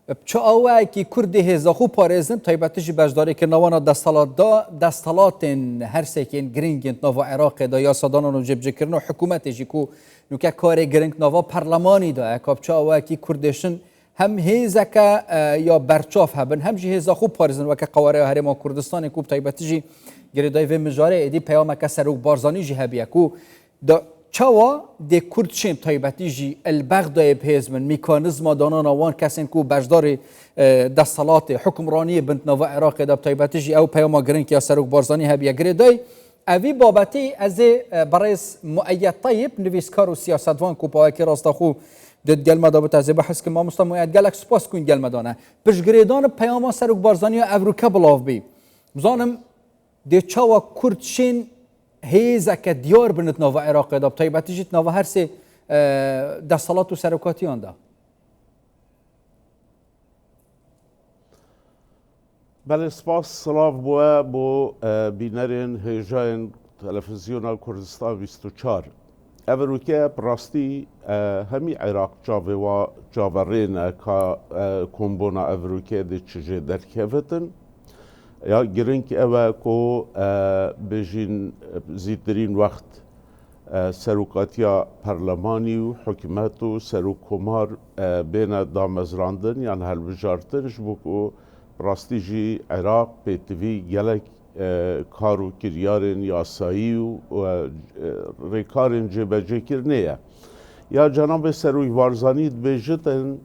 بچه آوه کی کرد هزا خو پارێزن تایبەتیژی بەشدارێکی ناوانە دەسەڵاتێن هەرسێکێن گرنگên ناوا عێراقێدا یا سەدانان و جێبجێکردن و حکوومەتێژی کو نوکە کارێ گرنگ ناوا پەرلەمانیدا کا بچه آوه کی کوردێشن هم هێزەکە یا بەرچاف هەبن هەمژی هێزا خو پارێزن وەکە قەوارەیە هەرێما کوردستانی کو تایبەتیژی گرێدای vê mijarê êdî peyameke serokbarzanî jî hebiye ku çawa dê Kurd çêm taybetî jî elbexdayê pêz min mîkanîzma danana wan kesên ku beşdarê desthilatê hukmraniyê bin nava Iraqê de taybetî jî ew peyama giring ya serokbarzanî hebiye girêday evî babetî ez ê berêz Mueyyed Tayyib nivîskar û siyasetvan ku pawekî rastaxû دید گلمه دا بتازه بحث که ما مستمویت گلک سپاس کن گلمه دانه پشگریدان پیاما سرکبارزانی اروکه بلاف بی بزانم دی چاوا کرد شین هیزه که دیار بنت نوا عراق دا بطایبتی جیت نوا هر سه دستالات و سرکاتیان دا بله سپاس سلاف بوه بو بینرین هیجاین تلفزیونال کردستان 24 اروکه براستی همی عراق جاورین که کمبونا اروکه دی چجه درکفتن یا گرنگ اوه که بجین زیدترین وقت سروکاتیا پرلمانی و حکومت و سروکومار بین دامزراندن یعنی هلوجارتن جبو که براستی جی عراق پیتوی گلک کارو کریارن یاسایی و ریکارن جبجه کرنیه یا جناب سروی وارزانی بیجتن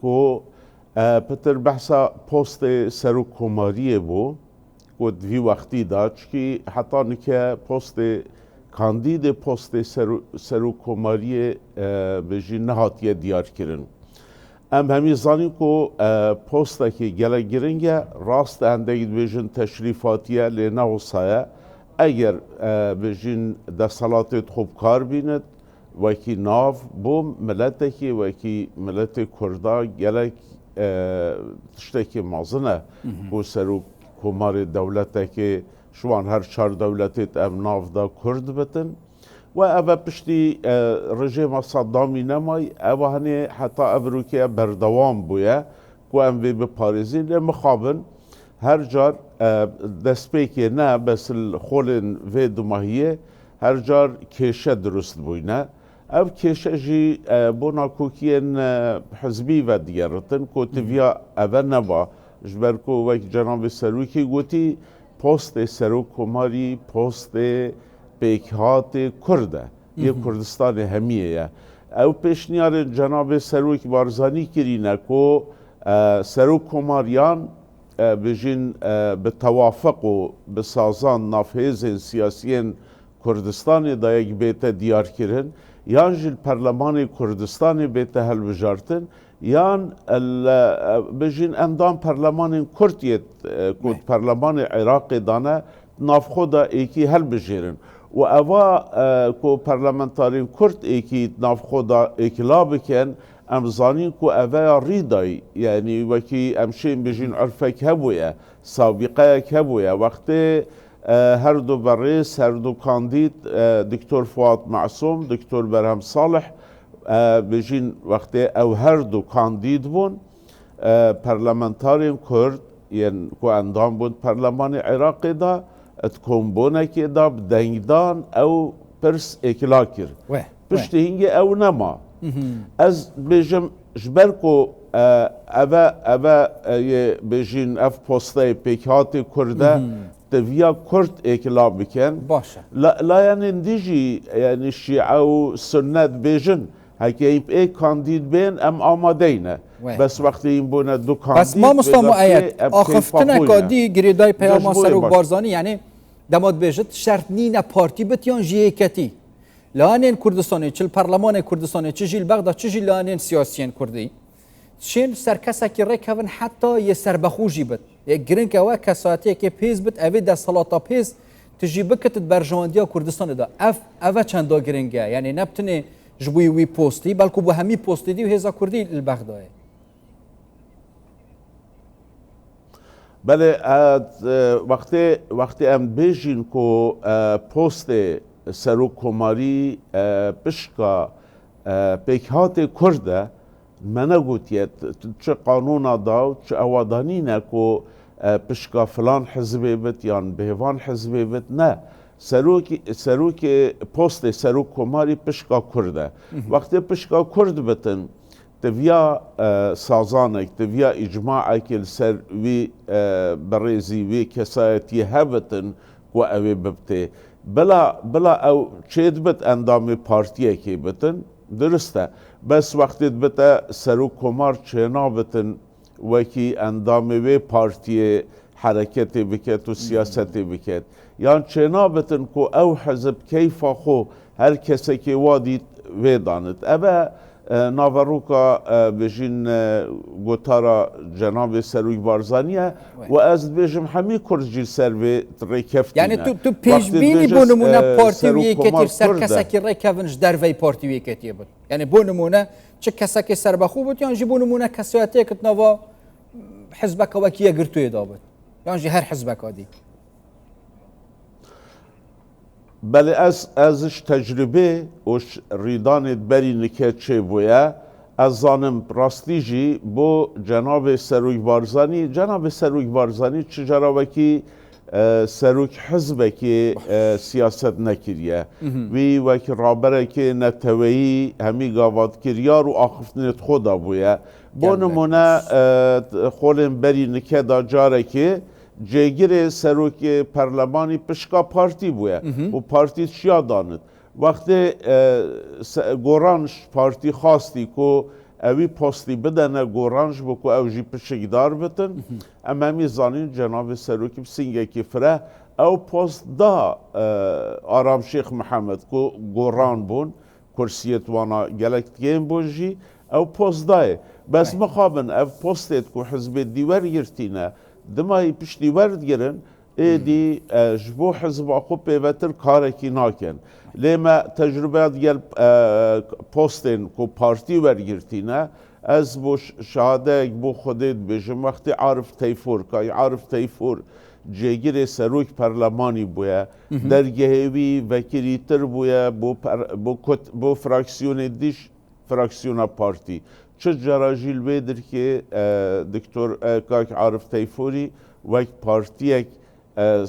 که پتر بحثا پست سروک کماریه بو که دوی وقتی داد که حتی نکه پست کاندید پست سروک کماریه بیجی نهاتیه دیار کرن ام همی زنیم که پستا که گله گرنگه راست اندگید بیشن تشریفاتیه لینه و سایه اگر بیشن دستالات خوب کار بیند وکی ناف بو ملته که وکی ملت کرده گله تشتکی مازنه بو سرو کمار دولته که شوان هر چار دولتت ام ناف دا کرد بتن و اوه پشتی رژیم صدامی نمای اوه هنی حتی اروکه بردوام بویه که ام وی بپارزی لمخابن هر جار دست پیکی نه بس الخولن وی دماهیه هر جار کشه درست بوینه او کشه جی بونا کوکین حزبی و دیگرتن که تیویا اوه نوا جبر که وک جناب سروکی گوتی پست سروک کماری پست پیکهات کرده یه کردستان همیه او پیشنیار جناب سروک بارزانی کرینه که سروک کماریان بجین به توافق و به سازان نافذ سیاسیین کردستان دا یک بیت دیار کرن یان جل پرلمان کردستان بیت هل بجارتن یان بجین اندام پرلمان کردیت کد پرلمان عراق دانه ناف خدا ایکی هل بجیرن و اوا کو پارلمانتارین کرد ایکی ناف خدا ایکلا بکن امزانین کو اوا ریدای یعنی وکی امشین بجین عرفک هبویه سابقه هبویه وقتی هر دو برئیس هر دو کاندید دکتر فؤاد معصوم دکتر برهم صالح بجین وقتی او هر دو کاندید بون پارلمانتارین کرد یعنی کو اندام بود پارلمان عراقی دا اتکون بونه که دا بدنگدان او پرس اکلا کر پشتی هنگی او نما از بجم جبر کو اوه بجین اف پسته پیکات کرده دویا کرد اکلا بکن باشه لا یعنی دیجی یعنی شیعه و سنت بجن هکی ای کاندید بین ام آماده اینه بس وقتی این بونه دو کاندید بس ما مستمو آید آخفتنه کادی گریدای پیاما سروک بارزانی یعنی دماد بیجت شرط نینه پارتی بتیان جیکتی لانین کردستانی چل پارلمان کردستانی چه جیل بغداد چه جیل لانین سیاسیین کردی شین سرکسه که ریکون حتی یه سربخوجی بد یک گرنگ اوه کساتی که پیز بد اوه دستالاتا پیز تجیبه کتت برجواندیا کردستان دا اوه چند دا گرنگه یعنی نبتنه جبوی وی پوستی بلکه بو همی پوستی دی و هزا کردی البغداد بله وقتی ام بیجین که پست سروک کماری پشکا پیکهات کرده منە گوتیێت چ قانونا دا و چ ئەوادانینە کۆ پشکا فلان حزبێ بێت یان بێوان حزبێ بێت نە سەرۆکی پۆستی سەرۆک کۆماری پشکا کوردە وەختێ پشکا کورد بتن تڤیا سازانێک تڤیا ئیجماعێکی لەسەر وی بەڕێزی وێ کەسایەتی هەبتن و ئەوێ ببتێ بلا ئەو چێت بت ئەندامی پارتیەکی بتن درستە بەس وەختێت بتە سەرۆک کۆمار چێنا بتن وەکی ئەندامی وێ پارتیێ حرەکەتێ بکێت و سیاسەتێ بکێت یان چێنا بتن کو ئەو حەزب کەیفا خۆ هەر کەسێکی وا دیت وێدانت ئەبە ناڤەڕووکە بێژین گۆتارە جەنابێ سەروی بارزانیە و ئەس بێژم هەمی کورجی سەروێ ڕێکەفتی یعنی تو پێشبینی بۆ نمونە پارتی ویەکێتی سەر کەسێکی ڕێکەونش دەرڤەی پارتی ویەکێتی بوت یعنی بۆ نمونە چ کەسێکی سەربەخۆ بوت یانژی بۆ نمونە کەسایەتێکت نەوە حزبەکەوەکی یەگرتووێدا بێت یانژی هەر حزبەکە دی بەڵێ ئەزش تەجربێ وش ڕیدانێت بەری نکێت چێ بووە ئەز زانم ڕاستیژی بۆ جەنابێ سەروی بارزانی جەنابێ سەروی بارزانی چ جەراوەکی سەروک حزبێکی سیاست نەکردە وی وەکی ڕابەرێکی نەتەوەیی هەمی گاواتکردیار و ئاخفتنێت خۆدا بووە بۆ نمونە خۆڵێن بەری نکێدا جارێکی جێگیرێ سەرۆکی پەرلەمانی پشکا پارتی بووە و پارتی چیا دانت وەختێ گۆڕانش پارتی خاستی کۆ ئەوی پۆستی بدەنە گۆڕانش بۆ کو ئەوژی پشکدار بتن ئەمەمی زانین جەنابێ سەرۆکی سنگێکی فرە ئەو پۆستدا ئارام شێخ محەممەد کۆ گۆڕان بوون کورسیەت وانە گەلەکتگەین بۆژی ئەو پۆستدایە بەس مخابن ئەو پۆستێت کو حزبێت دیوەرگرتینە دمایی پشتی وەردگرن ئێدی ji بۆ حزبا خۆ پێوەتر کارێکی ناکەن لێمە تەجروبەت گەل پۆستên ku partî wergirtîne ez بۆ şadeyek بۆ xwedê dibêjim wextê Arif Teyfur kay Arif Teyfur cêgirê serok perlemanî bûye dergehê wî vekirîtir bûye بۆ fraksiyonê dîş fraksiyona partî çi cara jî li wê dirkê Diktor Kak Arif Teyfurî wek partiyek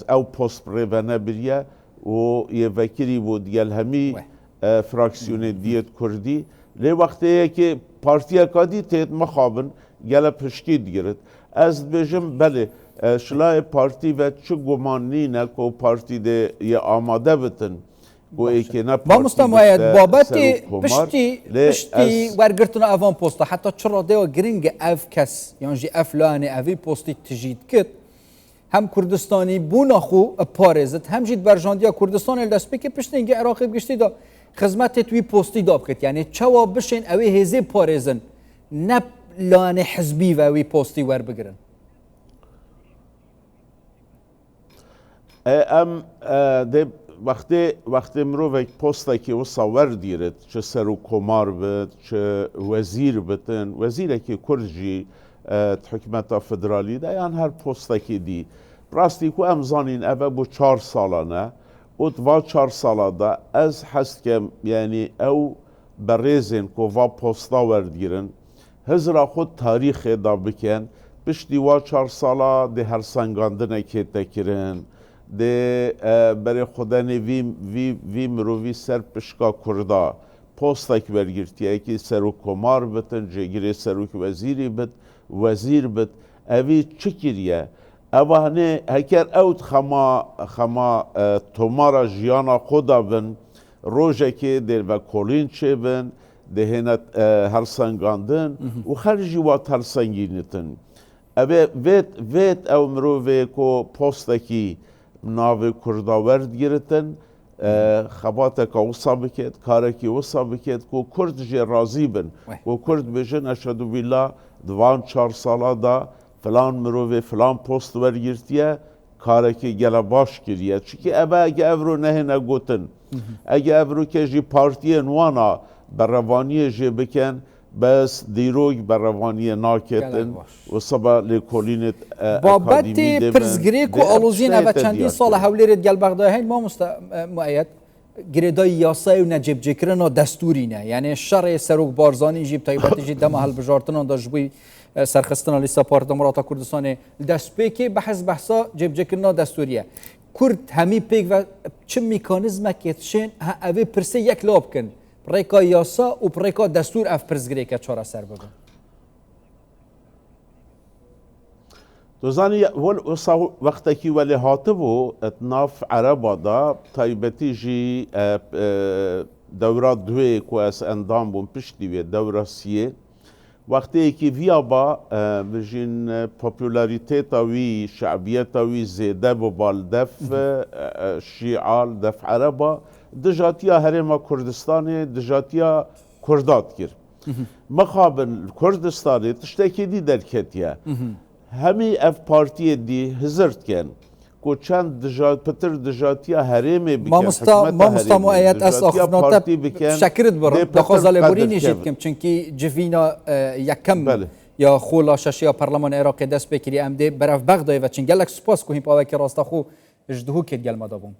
ew post rêvene biriye û yê vekirî bû digel hemî fraksiyonê diyet Kurdî lê wexteyekê partiyeka dî têt mixabin gele piştî digirit ez dibêjim belê şilayê partî ve çi gumanîne ku partî de yê amade bitin مامۆستا وایە بابەتی پشتی وەرگرتنە ئەڤان پۆستە حتا چ ڕادەوە گرنگە ئەف کەس یانژی ئەف لایەنێ ئەڤی پۆستی تژید کرد هەم کوردستانی بوونەخۆ پارێزت هەمژیت بەرژاندیا کوردستانی دەستپێکی پشتینگە عێراقی گشتیدا خزمەتێت وی پۆستی دا بکرد یعنی چاوا بشێن ئەوێ هێزێ پارێزن نە لایەنێ حزبی و ئەوی پۆستی وەربگرن ئەم وەختێ مرۆڤێک پۆستێکی وسا وەردگیرێت چ سەر و کۆمار بێت چ وەزیر بتن وەزیرێکی کورجی حکومەتە فدرالیدا یان هەر پۆستێکی دی ڕاستی کو ئەم زانین ئەvە بۆ 4 ساڵانە وتوا 4 ساڵادا ئەس حەستکەم یعنی ئەو بەڕێزێن کۆڤا پۆستا وەردگیرن هزرا خۆت تاریخێدا بکەن پشتی وا 4 ساڵا دێ هەرسەنگاندنێکێتەکردن دێ بەرێ خودەنێ وی مرۆڤی سەر پشکا کووردا پۆستێک وەرگرتیەکی سەر و کۆمار بتن جێگیرێ سەرۆک وەزیری بت وەزیر بت ئەوی چ کردیە ئەوانێ هەکەر ئەوت خەما تۆمارە ژیانە خۆدا بن ڕۆژێکێ دێڤە کۆلین چێ بن دەهێنێت هەرسەنگاندن و خەرجی وات هەرسەنگینتن ئەبێ vêt ew mirovê ku postekî navê Kurda werdgiritin xebateka wisa biket karekî wisa biket ku Kurd jê razî bin ku Kurd bêjin eşhedû bîllah di van 4 sala da filan mirovê filan post wergirtiye karekî gele baş kiriye çikî ebe ege ev ro nehêne gotin ege ev rokê jî partiyên wana berevaniyê jê bikin بس دیروگ بروانی ناکتن و سبا لکولینت بابتی پرزگری کو آلوزین و چندی سال حولیرت گل بغداد هین ما مؤید گریدای یاسای و نجیب جکرنا دستوری نه یعنی شر سروک بارزانی جیب تایبەتی جی دەما هەڵبژارتنان دەژبووی سەرخستنە لیستە پارتە دەموڵاتە کوردستانی دەستپێکی بەحەز بەحسا جێبجێکردنەوە دەستوریە کورد هەمی پێک و چ میکانیزمێکی تشێن ئەوێ پرسە یەک لا بکەن پڕێکا یاسا و پڕێکا دەستور ئەف پرسگرێکە چارەسەر ببن دوزانی وقتکی ولی هاتبو اتناف عربا دا تایبەتی جی دورا دوی کو اس اندام بون پشتی وی دورا سیه وقتی که ویا با بجین پاپولاریتیتا وی شعبیتا وی زیده و بالدف شیعال دف عربا دجاتیا هرما کردستانی دجاتیا کردات کر مقابل کردستانی تشتکی دی درکتیه همی اف پارتی دی هزرد کن کو چند دجات پتر دجاتیا هرمه بکن مامستا مؤید از آخفناتا شکرت برم دخوازال بورینی جد کم چونکی جوینا یکم یا خولا ششیا پرلمان عراق دست بکری امده برف بغدای و چنگلک سپاس کوهیم پاوکی راستا خو اجدهو کد گل مدابون